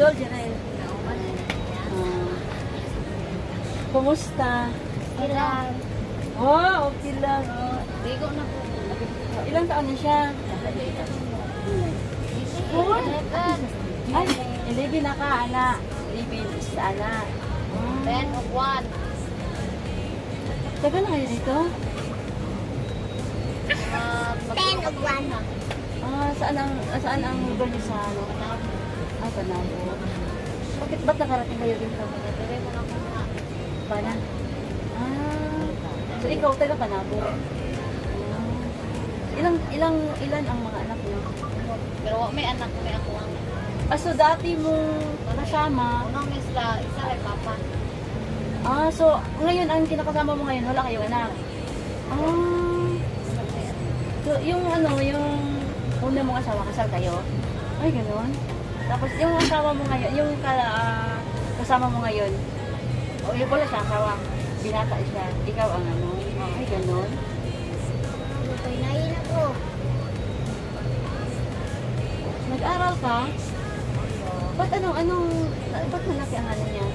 idol, Janel. Kumusta? Ilang. Oh, okay lang. Oh. Bigo na po. Ilang taon na siya? Four? Ay, 11 na ka, anak. 11 is anak. 10 of 1. Tagal na kayo dito? 10 of 1. Saan ang lugar niyo sa ano? Panabo. Ba't nakarating kayo dito? Dire mo na ko na. Pana? So ikaw taga Panabo. Ilan ang mga anak niyo? Pero may anak, may ako ang. So dati mong kasama. Unang isla, isa ay papa. So ngayon ang kinakasama mo ngayon, wala kayong anak. So yung una mong asawa, kasal kayo? Ay, gano'n. Tapos yung asawa mo ngayon, kasama mo ngayon, yung wala siya asawa, binata siya, ikaw ang ano, ay, gano'n. Pinahin ako. Nag-aral ka? Ba't ba't malaki ang ano niya?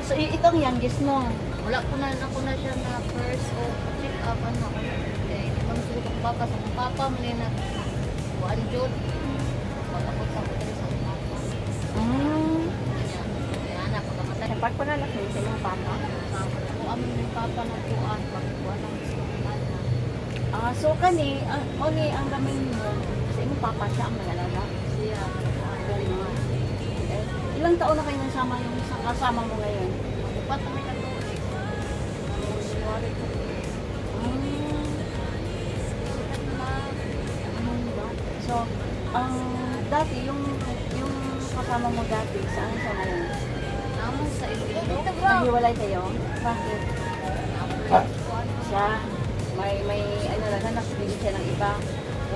So ito ang youngest mo. Wala ko na siya na first o check up ano. Eh, ibang sulit ang papa sa papa mo na kuan jud. Pagkapot sa hotel sa papa. Kaya anak ko kamatay. Dapat pa na laki sa mga papa. Kung amin yung papa na kuan, pagkuan ng hospital na. So kani, ang gamin mo, sa imong papa siya ang nag-alaga. Siya, Gano'n. Ilang taon na kayo nasama yung kasama mo ngayon? upat kami na to. So, dati, yung kasama mo dati, saan siya ngayon? Naman sa Iloilo. Naghiwalay kayo? Bakit? Siya, may hanap din siya ng iba.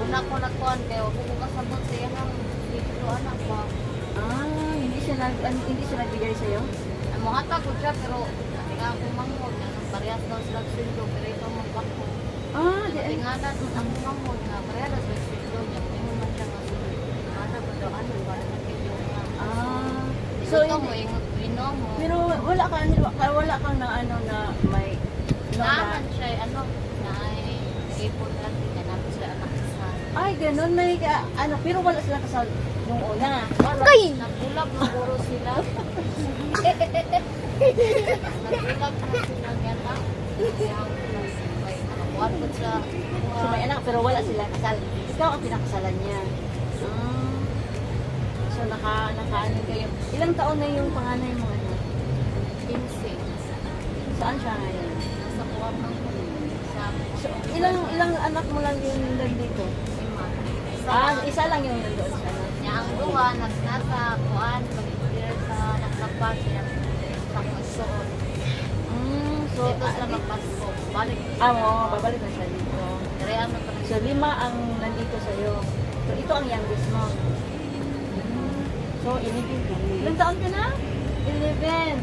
Una ko nagkuhan kayo, kung ko kasabot siya ng dito anak ko. Hindi siya nagbigay sa'yo? Ang mga ko siya, pero natinga akong manghod. Parehas daw sila sildo, pero ito magpako. Natinga na doon ang manghod na parehas sila sildo. Yung man siya nga sildo. Ano ba daw, ano ba na nagkilyo nga. So, Ito mo, inom mo. pero wala kang na may Naaman siya, ano, na ay ipon natin, ganap sila anak isa. Ay, ganun. Pero wala sila kasal nung una. Nagulap na puro sila. Nagulap na sila gana. Kaya ako may nakakuhan ko siya. So, may anak, pero wala sila kasal. Ikaw ang pinakasalan niya. So, naka-ano kayo. Ilang taon na yung panganay mo? 15. Saan siya ngayon? Nasa kuwan ng So, ilang anak mo lang yung nandito? Isa lang yung nandoon sa ano? Niya ang duha, nasa kuwan, pag-clear sa naglabas, siya sa magsuot. So, Dito sila magpasko. Balik. babalik na siya dito. Direhan mo kami. So, 5 ang nandito sa'yo. So, ito ang youngest mo. So, 11 ka. Ilang taon ka na? 11.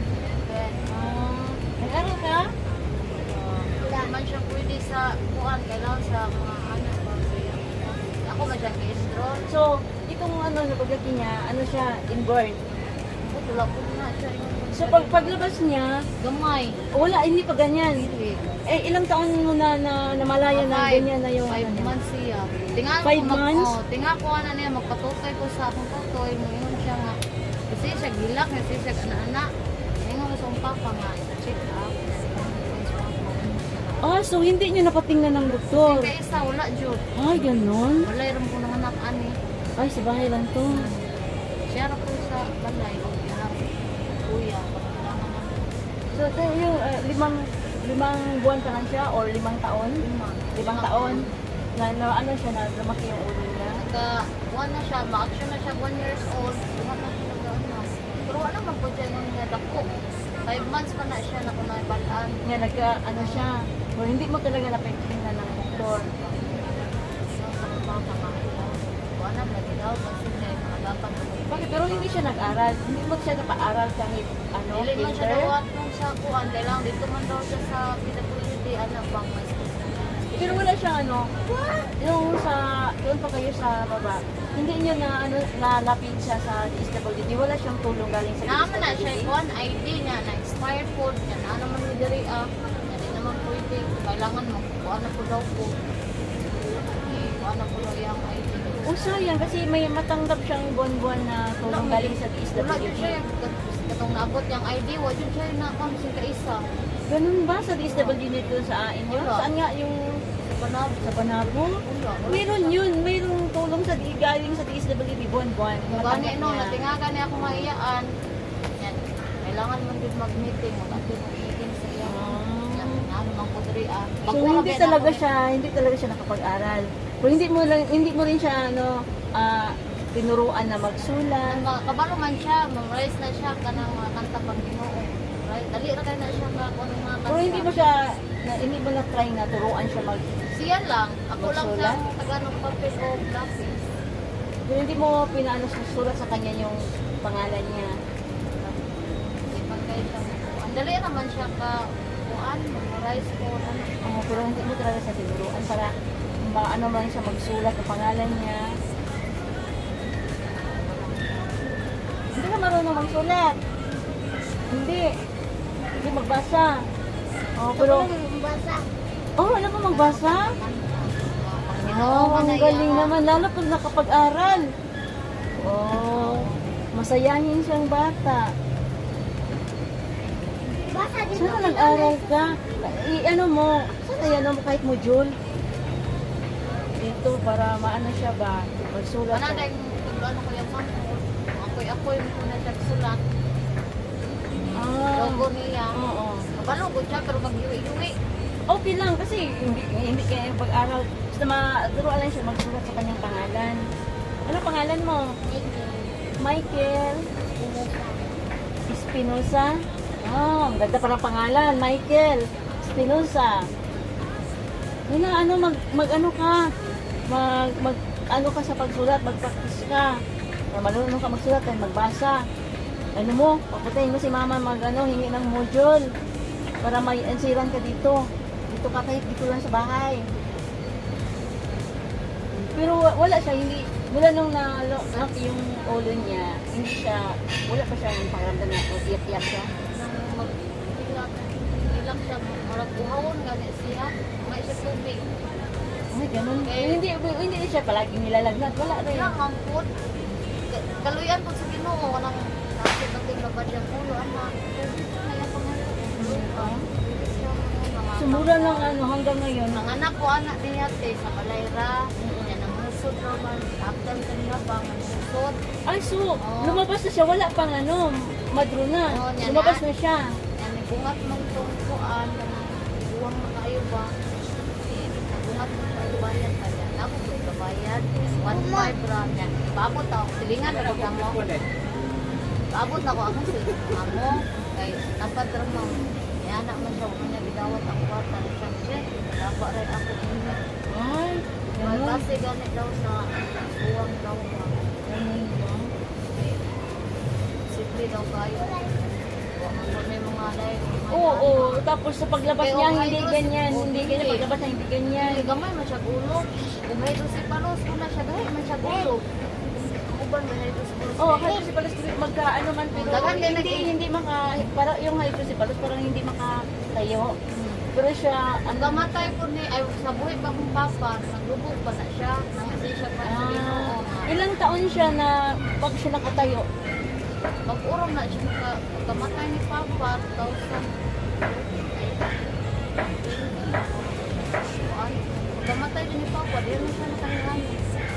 Nag-aral ka? Hindi man siya pwede sa kuwan, kailangan sa mga anak ko. Ako ba dyan ka-enroll? So, itong napaglaki niya, siya, inborn. Wala ko na siya. So, paglabas niya, Gamay. wala, hindi pa ganyan. Ilang taon mo na namalaya na ganyan na yung 5 months siya. Tinga 5 months? Tinga ko na niya, magpatutay ko sa akong tutoy. Ngayon siya nga. Kasi siya gilak, kasi siya anak-anak. Ngayon ko sa akong papa nga, check up. So hindi niyo napatingnan ng doktor. Kaya isa, wala Jud. Ay, ganon. Wala yung po ng anak ani. Ay, sa bahay lang to. Siya ra po sa balay. Kuya, pagkailangan na. So, ito yung limang buwan pa lang siya or 5 taon? 5 taon. Na siya na lumaki yung ulo niya. Nagka-1 na siya, ma-action na siya 1 years old. Wala na siya nag-ano. Pero wala man po dyan nung nadako. 5 months pa na siya na kung naibalaan. Nga, siya. O, hindi mo talaga napatingnan ng doktor. Wala na ginaw kasi siya yung mga dapat. Bakit? Pero hindi siya nag-aral. Hindi mo siya napaaral kahit Dili man siya kinder. dawat nung sa kuan. Kailangan dito man daw siya sa PWD. Ano bang mas Pero wala siyang ano, yung sa, doon pa kayo sa baba, hindi niyo na ano, nalapit siya sa DSWD, wala siyang tulong galing sa Naman na siya, DSWD. kuhan ID niya, na expired po, niya na naman ni Diri hindi naman pwede, kailangan magkuhan na po daw po. Kuhan na po daw yung ID. O sayang, kasi may matanggap siyang buwan-buwan na tulong galing sa Wala dyan siya, DSWD. katong naabot yung ID, wala dyan siya na kung sing kaisa. Ganun ba sa DSWD doon sa inyo? Wala. Saan nga yung Sa Panab. sa Panabo? Wala. Meron yun, mayroong tulong sa galing sa DSWD buwan-buwan. Kung gani Matanggap no, niya. natingagan niya akong maiyaan. Yan, kailangan man din mag-meeting, wala din mag-meeting sa iya. Yan, ano mang ko Diri So hindi talaga siya nakapag-aral. Pero hindi mo rin siya tinuruan na magsulat. Kabalo man siya, memorize na siya kanang mga kanta pang Ginoo. Right? Dali ra kay na siya ka kung ano mga kanta. Pero hindi mo na try na turuan siya mag Siya lang, ako lang Magsulat? sa taganong papel o lapis. pero hindi mo pinaano susulat sa kanya yung pangalan niya. Hindi pa kayo siya. Ang dali naman siya ka kuan, memorize ko ano. Pero hindi mo talaga siya tinuruan para maano man siya magsulat ng pangalan niya. Hindi ka marunong magsulat. Hindi. Hindi magbasa. Pero alam mo magbasa? Ang galing naman, lalo pag nakapag-aral. Masayahin siyang bata. Sana nag-aral ka. Ano mo, sana mo kahit module. Dito para maano siya ba, magsulat. Ano dahil kung ano ko yung sample, ako'y mo na siya sulat. Logo niya. Oo. Kabalo ko siya pero mag-iwi-iwi. Okay lang kasi hindi kaya pag-aral. Basta maturuan lang siya magsulat sa kanyang pangalan. Ano pangalan mo? Michael Espinosa. Ang ganda pa ng pangalan, Michael Espinosa. Yun na, mag-ano ka, ano ka sa pagsulat, mag-practice ka. Marunong ka magsulat at magbasa. Ano mo, papatayin mo si mama hingi ng module para may ansiran ka dito. Dito ka kahit dito lang sa bahay. Pero wala siya, hindi, mula nung na-lock yung ulo niya, wala pa siya ng pakiramdam na iyak-iyak siya. Nang mag-ilang siya, marag buhawon gani siya, may siya tubig. Ay, ganun. Hindi siya palaging nilalagnat. Wala rin. Kaya mampun, kaluyan po sa Ginoo, walang nakit ang tinglabad yung ulo, anak. Kaya pangalan. Sumura lang hanggang ngayon. Ang anak ko, anak niya, sa Malayra, yan ang musod naman, after kanila bang musod. Ay, lumabas na siya. Wala pang madro na. Oo, yan Lumabas na. na siya. Yan, bungat mong tungkuan, buwang na kayo ba? Bungat mong kalubayan pa yan. Ako po kabayan, 1.5 ra. Yan, paabot ako, silingan ako mo. Paabot ako ako sa amo, kay napadra mo. Yan, anak man siya, huwag niya bidawat ang kwarta. Siyempre, dapat rin ako inyo. Ay, May ganun. base ganit daw sa buwang daw ba. Ganun ba? Simple daw kayo. Huwag mo may mga alay. Oo. Tapos sa paglabas Okay, niya, okay, hindi Diyos. ganyan. Oo, Hindi ganyan. hindi. Paglabas niya, hindi ganyan. Ay, gamay man siya gulo. Umay si Palos, kung na siya gaya man siya gulo. Uban man ito si Palos. Kahit si Palos magkaano man, pero Dagan din hindi para yung high si Palos parang hindi makatayo. Pero siya, Ang gamatay po ni, ay sa buhay pa kong papa, naglubog pa na siya. Nangasay siya pa sa Ginoo. ilang taon siya na pag siya nakatayo? Pag-urong na siya gamatay ni papa, 2000. Gamatay din ni papa, di na siya nakahiran.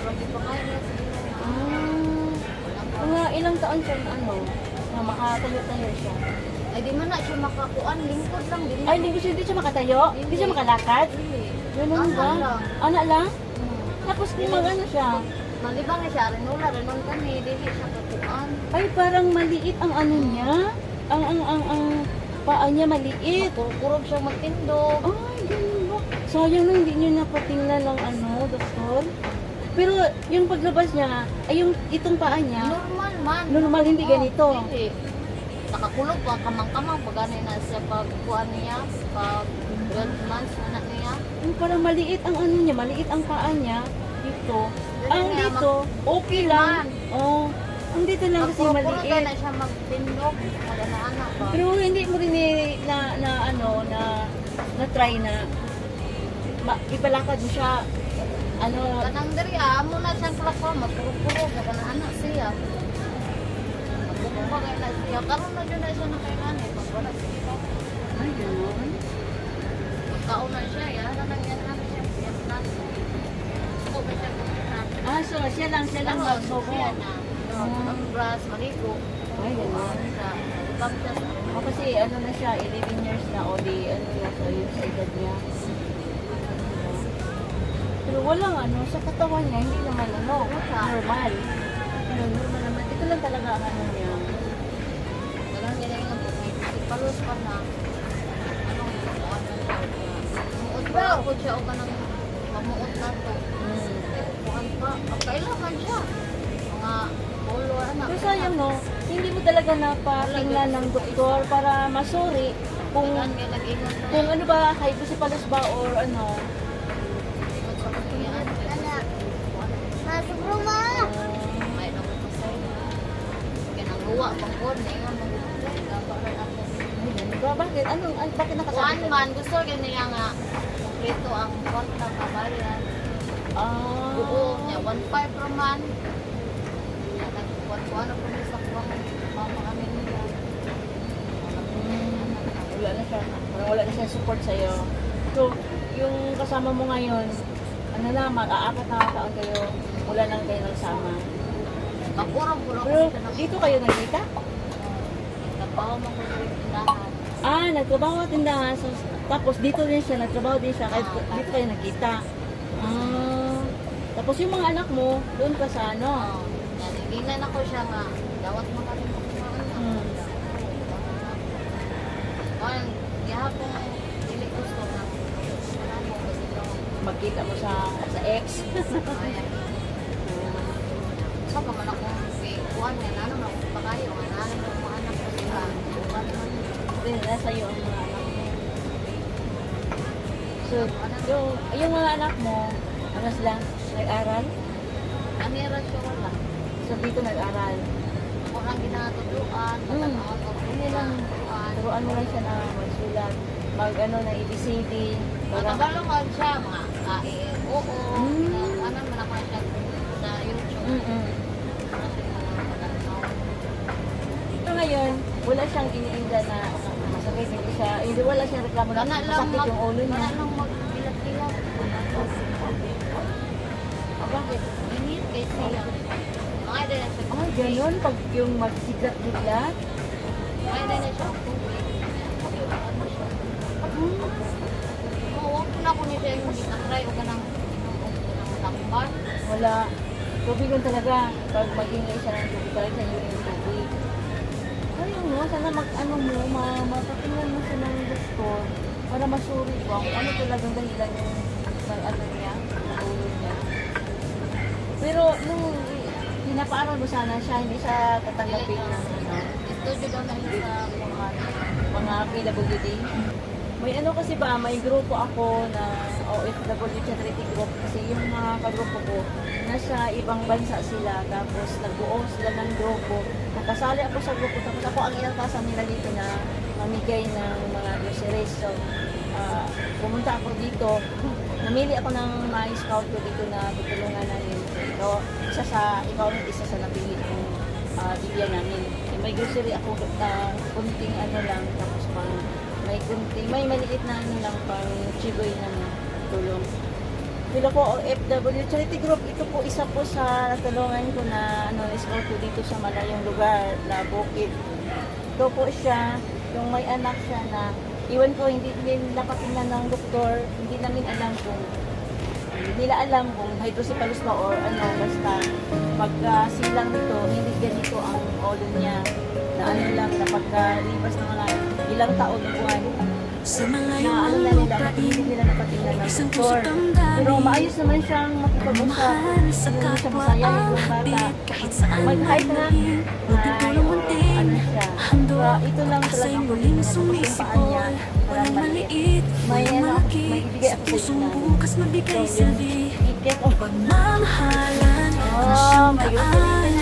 Grabe pa kaya niya sa Ginoo. Mga ilang taon siya na makatayo-tayo siya. Ay di man na siya makakuan, lingkod lang din. Ay, hindi siya makatayo? Hindi siya makalakad? Ganun ba? Anak lang? Tapos kung siya, Malibang na siya, renon kami, dili siya kakuan. ay parang maliit ang niya. Ang paa niya maliit. Kurog siya magtindog. Ay, ganun ba? Sayang na hindi niyo napatingnan ng doktor. Pero yung paglabas niya, ay itong paa niya, Normal man. normal, hindi ganito. Hindi. Nakakulog pa, kamang-kamang, pag na siya pagkuhan niya, pag 12 months na niya. yung parang maliit ang ano niya, maliit ang paa niya dito. Ang nga, dito, okay lang. Oh, ang dito lang kasi Puro maliit. na siya magpindog. Magana-anak ba? Pero hindi mo rin na try na ipalakad mo siya ano. Kanang diri amo na siyang platform, magpuro-puro magana-anak siya. Magpupagay na siya. Karon na dyan na siya nakailangan. Pag wala siya. Ay, gano'n. Kauna siya, yan na nangyayari siya. Siya na. Suko ba siya kumita? So siya lang magsobo. Siya na. Mag-brush, maligo. Ay, gano'n. Ibang siya sa Kasi ano na siya, 11 years na o di ano na so yung sa edad niya. Pero walang ano, sa katawan niya, hindi naman ano, normal. Ano, normal naman. Ito lang talaga ang ano niya. Walang nilaingan po. May palos pa na. Ano yung ano na. Muot ba ako siya o ka nang mamuot na to. Bukan pa. Kailangan siya. Mga polo, anak. Pero sayang no, hindi mo talaga napatingnan ng doktor para masuri kung Kailangan may nag-ingat na. kung ano ba, hydrocephalus ba or ano. Ikot sa kanyaan. Masuk rumah. May naman pa sa'yo. Kinangguwa, pangkod, naingan mo. Gabaran ako. Bakit? Bakit nakasabi One man, gusto ganyan nga. Kompleto ang konta kabayan. Oo, niya 1.5 per man. Nagkuhan ako ni sa kuwang mama kami nila. Wala na siya. Parang wala na siya support sa'yo. So, yung kasama mo ngayon, ano na, mag-aapat na taon kayo, wala lang kayo nagsama. Kapurang-purang Pero ko na dito kayo nagkita? nagpaw mo ko sa tindahan. Nagtrabaho at tindahan. So, tapos dito din siya, nagtrabaho din siya, kahit dito kayo nagkita. Tapos yung mga anak mo, doon pa sa ano. Nagiginan ako siya nga. Dawat mo ka rin ako sa anak. Kaya, gihapon, dili gusto na. Wala mo, kasi lang. Magkita mo sa ex. Ayan. So, kaman ako, kuhan nga, nanon ako pa kayo, nga nanon ako mga anak ko sila. Kuhan naman. Then, nasa iyo ang mga anak mo. So, yung mga anak mo, ano sila? Nag-aral? Anira siya wala. So, dito nag-aral. Ako lang ginatutuan, patanawan ko Hindi lang. Turuan mo lang siya na magsulat. Mag-ano na ABCD. Magabalungan siya, mga oo, ano man ako siya sa YouTube. So, ngayon, wala siyang iniinda na masakit. Hindi wala siyang reklamo na masakit yung ulo niya. Wala lang magbilat-bilat. Bakit? Init kay siya. Mga ida na siya. Ay, ganun. Pag yung magsiglat-giglat. Mga ida na siya. Ano siya? Huwag ko na ko niya siya yung ginatry o ganang tamban. Wala. Tubig lang talaga. Pag mag-ingay siya ng tubig, talaga siya yung tubig. Ayun mo, sana mag-ano mo, mapatingnan mo siya ng doktor para masuri ko kung ano talagang dahilan yung ano niya, ang ulo niya. Pero nung pinapaaral mo sana siya, hindi siya tatanggapin ng ano, Studio daw na yun sa mga PWD. May ano kasi ba, may grupo ako na OFW charity group kasi yung mga kagrupo ko, nasa ibang bansa sila, tapos nagbuo sila ng grupo. Nakasali ako sa grupo, tapos ako ang inatasan nila dito na mamigay ng mga groceries. So, pumunta ako dito, namili ako ng mga scout ko dito na tutulungan namin. So, ikaw ang isa sa napili kong bigyan namin. May grocery ako, kunting ano lang, tapos may maliit na ano lang pang chiboy na tulong. Pero po, OFW Charity Group, ito po isa po sa natulungan ko na scout ko dito sa malayong lugar na bukid. Ito po siya, yung may anak siya na iwan ko, hindi nila patingnan ng doktor, hindi namin alam kung hydrocephalus ba or ano, basta pagkasilang nito, hindi ganito ang ulo niya na ano lang, na pagkalibas ng mga ilang taon na buwan na ano na nila, hindi nila napatingnan ng doktor. Pero maayos naman siyang makipag-usap, hindi naman siya masaya yung bata. Mag-height na, ano siya. So, ito lang talaga ang paan niya. parang maliit. maliit, May walang ano, malaki, may ibigay sa ako sa pusong inyo. bukas magbigay So, silbi. Iket o. Pagmamahalan na Oh, siyang may daan,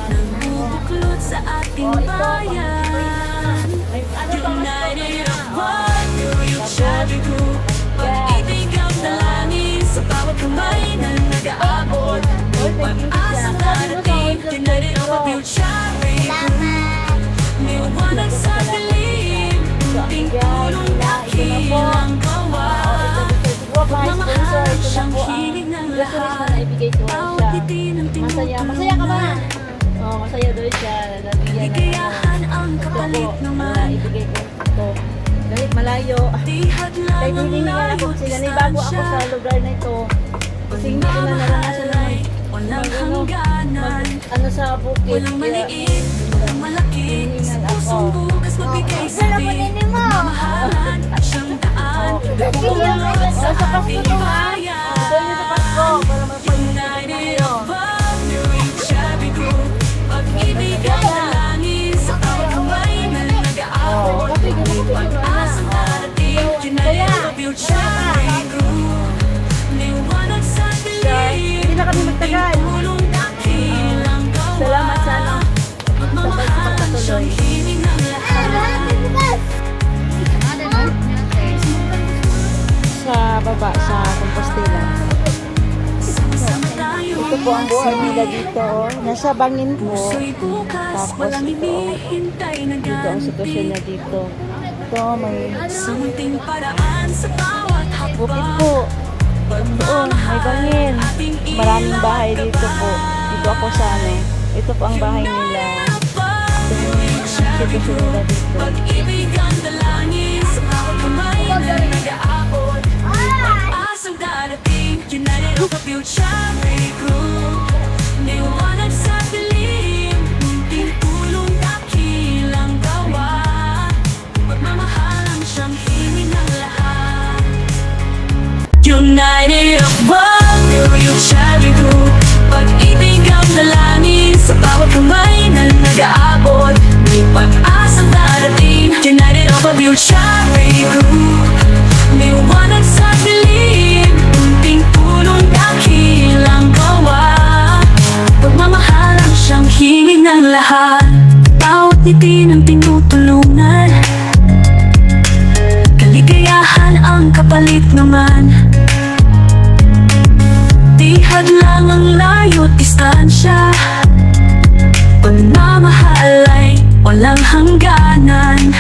nangbubuklod sa ating Oh, ito. bayan. May ano pa United of one, New Shabby Group. Pag-ibig ang dalangin sa bawat kamay na nag-aabot. May pag-asang darating, United of a future group. Liwanag sa dilim, kunting tulong dakilang gawa. Pagmamahal siyang hiling ng lahat. Bawat ngiti ng Masaya. Masaya ka ba? tinutulungan. Oh, masaya doon siya. Nabigyan ng Ligayahan ang ito kapalit po, naman. ibigay ko ito. Kahit malayo. Tihad lang Kahit ang hindi nga ako layo't sila. Bago ako distansya. sa lugar na ito. Kasi hindi ko na naranasan na Walang hangganan, ano sa bukid. walang maliit, walang malaki. Sa pusong bukas magbigay sabi. Pagmamahalan at siyang daan. Bumulot sa ating bayan. Doon yun sa Pasko. Para United of one, New Shabby Group. Pag-ibig ang dalangin sa bawat kamay na nag-aabot. May pag-asang darating, United of a future group. Liwanag sa dilim, Hindi na kami magtagal. tulong dakilang gawa. Salamat sa ano. Pagmamahalan siyang hiling ng lahat. Sa baba, sa Compostela. Sama tayong Ito po ang buhay nila dito. Oh. Nasa bangin po. puso'y bukas, Tapos walang ito, hinihintay na Dito ang sitwasyon ganti. niya dito. Ito, may Sa munting paraan sa bawat bukid hakbang. po. Doon, may bangin. Maraming bahay dito po. Dito ako sa ano. Ito po ang bahay nila. Ito yung sitwasyon nila dito. Pag-ibig ang dalangin sa bawat kamay na nag-aabot. Pag-asang darating, United of a future group. Liwanag sa dilim, munting tulong dakilang gawa. Pagmamahal ang siyang hiling ng lahat. United of one, New Shabby Group. Pag-ibig ang dalangin sa bawat kamay na nag-aabot. May pag-asang darating, United of a future group. Liwanag sa dilim, kunting tulong dakilang gawa. Pagmamahal ang siyang hiling ng lahat. Bawat ngiti ng tinutulungan, kaligayahan ang kapalit naman. Tihad lang ang layo't distansya. Pagmamahal ay walang hangganan.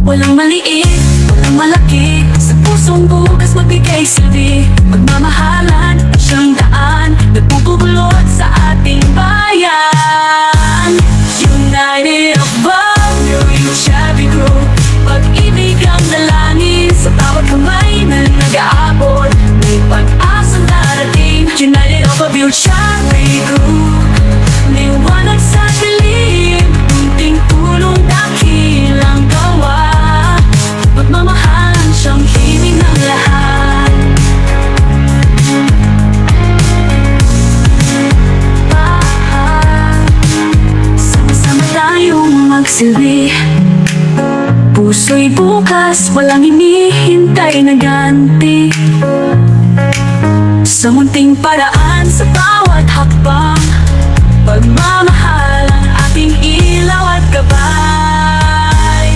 Walang maliit, walang malaki. Sa pusong bukas magbigay silbi. Pagmamahalan at siyang daan, nagpupulot sa ating bayan. United of one, New Shabby Group. Pag-ibig ang dalangin sa bawat kamay na nag-aabot. May pag-asang darating, United of a future group. Liwanag sa dilim, kunting tulong dakilang gawa. Pagmamahal ang siyang hiling ng lahat. Sama-sama tayong magsilbi. Puso'y bukas, walang hinihintay na ganti. Sa munting paraan sa bawat hakbang. Pagmamahal ang ating ilaw at gabay.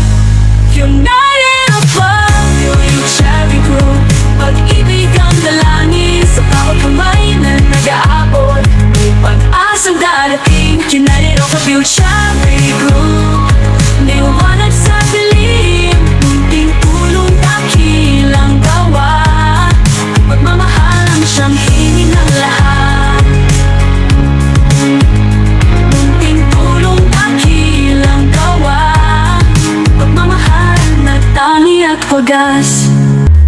United of one, New Shabby Group. Pag-ibig ang dalangin sa bawat kamay na nag-aabot. May pag-asang darating, United of a future group. Liwanag sa dilim, munting tulong dakilang gawa. Pagmamahal ang siyang hiling ng lahat. Munting tulong dakilang gawa. Pagmamahal na tangi at wagas.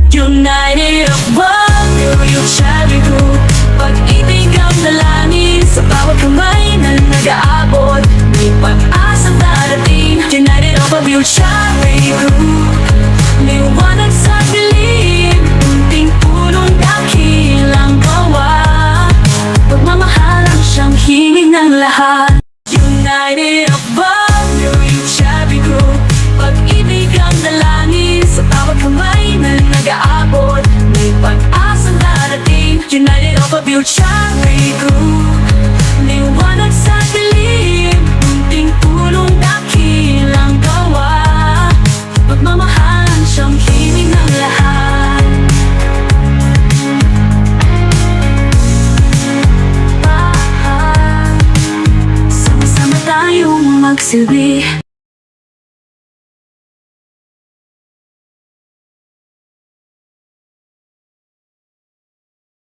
United of one, New Shabby Group. Pag-ibig ang dalangin sa bawat kamay na nag-aabot. May pag-asang darating, United of a future group. Liwanag sa dilim, munting tulong dakilang gawa. Pagmamahal ang siyang hiling ng lahat. United of one, New Shabby Group. Pag-ibig ang dalangin sa pag-asang darating, united of a future group. Liwanag sa dilim, munting tulong dakilang gawa. Pagmamahalan siyang himig ng lahat. Sama-sama tayong magsilbi.